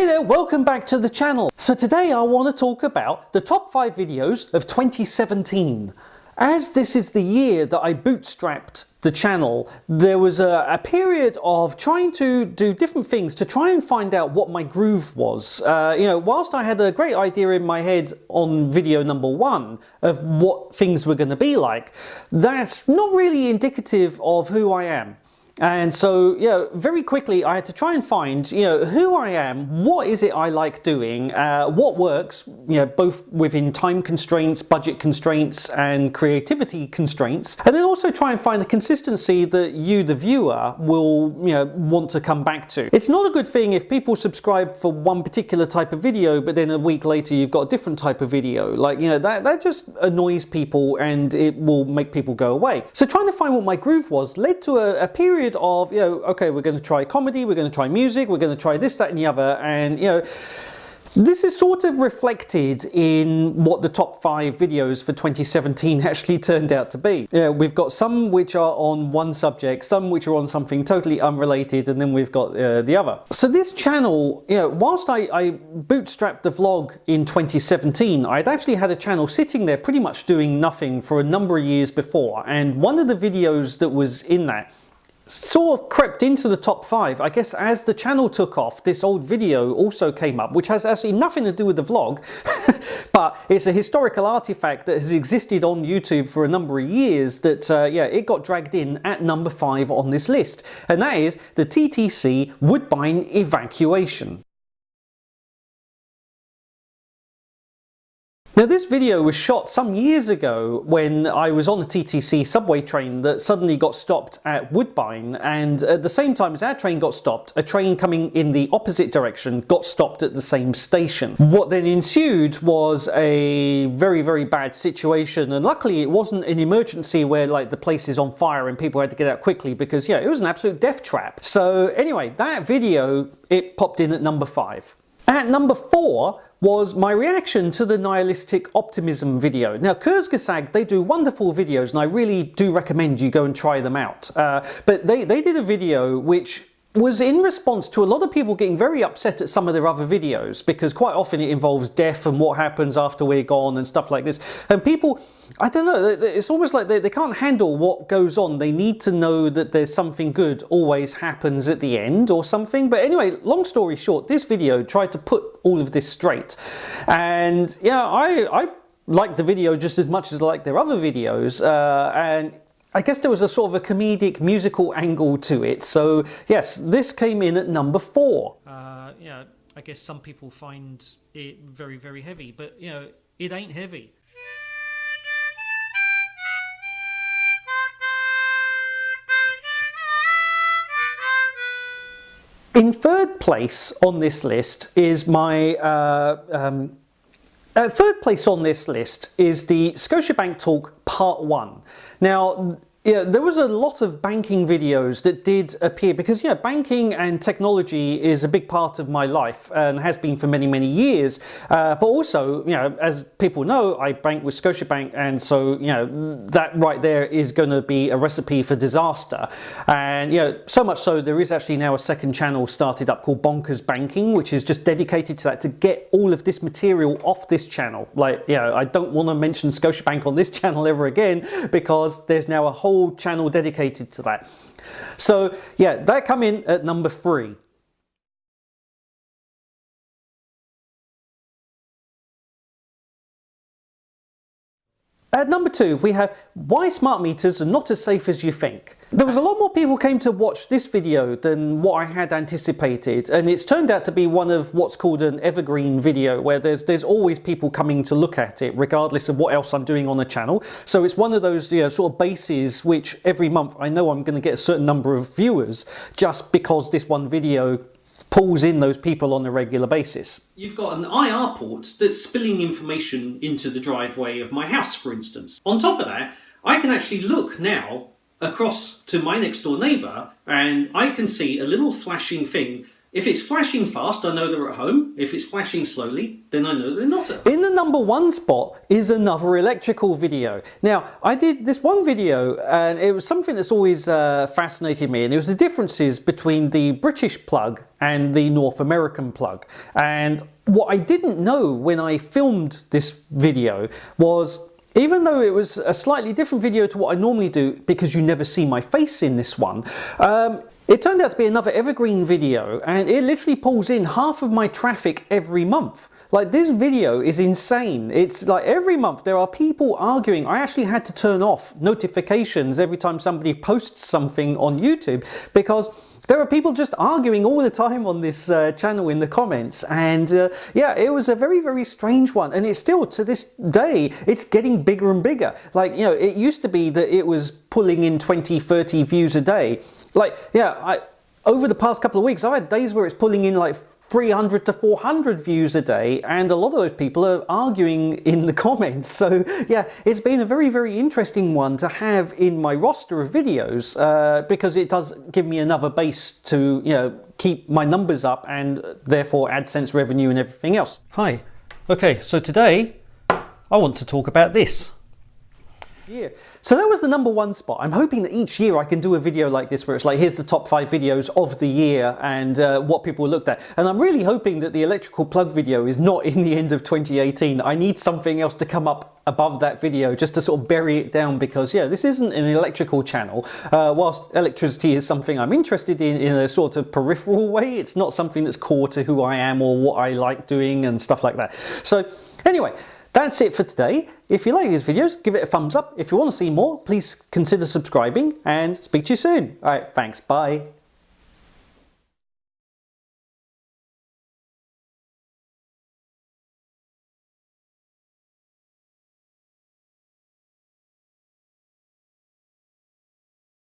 Hi there, welcome back to the channel. So today I want to talk about the top 5 videos of 2017. As this is the year that I bootstrapped the channel, there was a period of trying to do different things to try and find out what my groove was. Whilst I had a great idea in my head on video number 1 of what things were going to be like, that's not really indicative of who I am. And so, very quickly I had to try and find, who I am, what is it I like doing, what works, both within time constraints, budget constraints, and creativity constraints, and then also try and find the consistency that you, the viewer, will, want to come back to. It's not a good thing if people subscribe for one particular type of video, but then a week later you've got a different type of video. That just annoys people and it will make people go away. So trying to find what my groove was led to a period of, okay, we're going to try comedy, we're going to try music, we're going to try this, that and the other, and this is sort of reflected in what the top 5 videos for 2017 actually turned out to be. We've got some which are on one subject, some which are on something totally unrelated, and then we've got the other. So this channel, whilst I bootstrapped the vlog in 2017, I'd actually had a channel sitting there pretty much doing nothing for a number of years before, and one of the videos that was in that sort of crept into the top 5. I guess as the channel took off, this old video also came up, which has actually nothing to do with the vlog, but it's a historical artifact that has existed on YouTube for a number of years that, it got dragged in at number 5 on this list, and that is the TTC Woodbine evacuation. Now this video was shot some years ago when I was on the TTC subway train that suddenly got stopped at Woodbine, and at the same time as our train got stopped, a train coming in the opposite direction got stopped at the same station. What then ensued was a very, very bad situation, and luckily it wasn't an emergency where the place is on fire and people had to get out quickly, because it was an absolute death trap. So anyway, that video, it popped in at number 5. At number 4 was my reaction to the nihilistic optimism video. Now Kurzgesagt, they do wonderful videos and I really do recommend you go and try them out. But they did a video which was in response to a lot of people getting very upset at some of their other videos, because quite often it involves death and what happens after we're gone and stuff like this. And people, I don't know, it's almost like they can't handle what goes on. They need to know that there's something good always happens at the end or something. But anyway, long story short, this video tried to put all of this straight. And I liked the video just as much as I liked their other videos. And I guess there was a sort of a comedic musical angle to it. So yes, this came in at number 4. I guess some people find it very, very heavy, but it ain't heavy. In third place on this list is my third place on this list is the Scotiabank Talk Part 1. Now, there was a lot of banking videos that did appear because, banking and technology is a big part of my life and has been for many, many years. But also, as people know, I bank with Scotiabank, and so, that right there is going to be a recipe for disaster. And, so much so there is actually now a second channel started up called Bonkers Banking, which is just dedicated to that, to get all of this material off this channel. I don't want to mention Scotiabank on this channel ever again, because there's now a whole channel dedicated to that. So that come in at number 3. At number 2, we have why smart meters are not as safe as you think. There was a lot more people came to watch this video than what I had anticipated, and it's turned out to be one of what's called an evergreen video, where there's always people coming to look at it regardless of what else I'm doing on the channel. So it's one of those sort of bases which every month I know I'm going to get a certain number of viewers just because this one video pulls in those people on a regular basis. You've got an IR port that's spilling information into the driveway of my house, for instance. On top of that, I can actually look now across to my next door neighbour, and I can see a little flashing thing If it's flashing fast, I know they're at home. If it's flashing slowly, then I know they're not at home. In the #1 spot is another electrical video. Now, I did this one video, and it was something that's always fascinated me, and it was the differences between the British plug and the North American plug. And what I didn't know when I filmed this video was, even though it was a slightly different video to what I normally do, because you never see my face in this one, it turned out to be another evergreen video, and it literally pulls in half of my traffic every month. Like, this video is insane. It's like every month there are people arguing. I actually had to turn off notifications every time somebody posts something on YouTube, because there are people just arguing all the time on this channel in the comments, and yeah, it was a very, very strange one, and it's still, to this day, it's getting bigger and bigger. Like, you know, it used to be that it was pulling in 20, 30 views a day. Like, yeah, over the past couple of weeks, I've had days where it's pulling in like 300 to 400 views a day, and a lot of those people are arguing in the comments. So yeah, it's been a very, very interesting one to have in my roster of videos, because it does give me another base to, you know, keep my numbers up and therefore AdSense revenue and everything else. Hi. Okay, so today I want to talk about this. Yeah. So that was the #1 spot. I'm hoping that each year I can do a video like this where it's like, here's the top 5 videos of the year and what people looked at. And I'm really hoping that the electrical plug video is not in the end of 2018. I need something else to come up above that video just to sort of bury it down, because yeah, this isn't an electrical channel. Whilst electricity is something I'm interested in a sort of peripheral way, it's not something that's core to who I am or what I like doing and stuff like that. So anyway, that's it for today. If you like these videos, give it a thumbs up. If you want to see more, please consider subscribing, and speak to you soon. All right, thanks. Bye.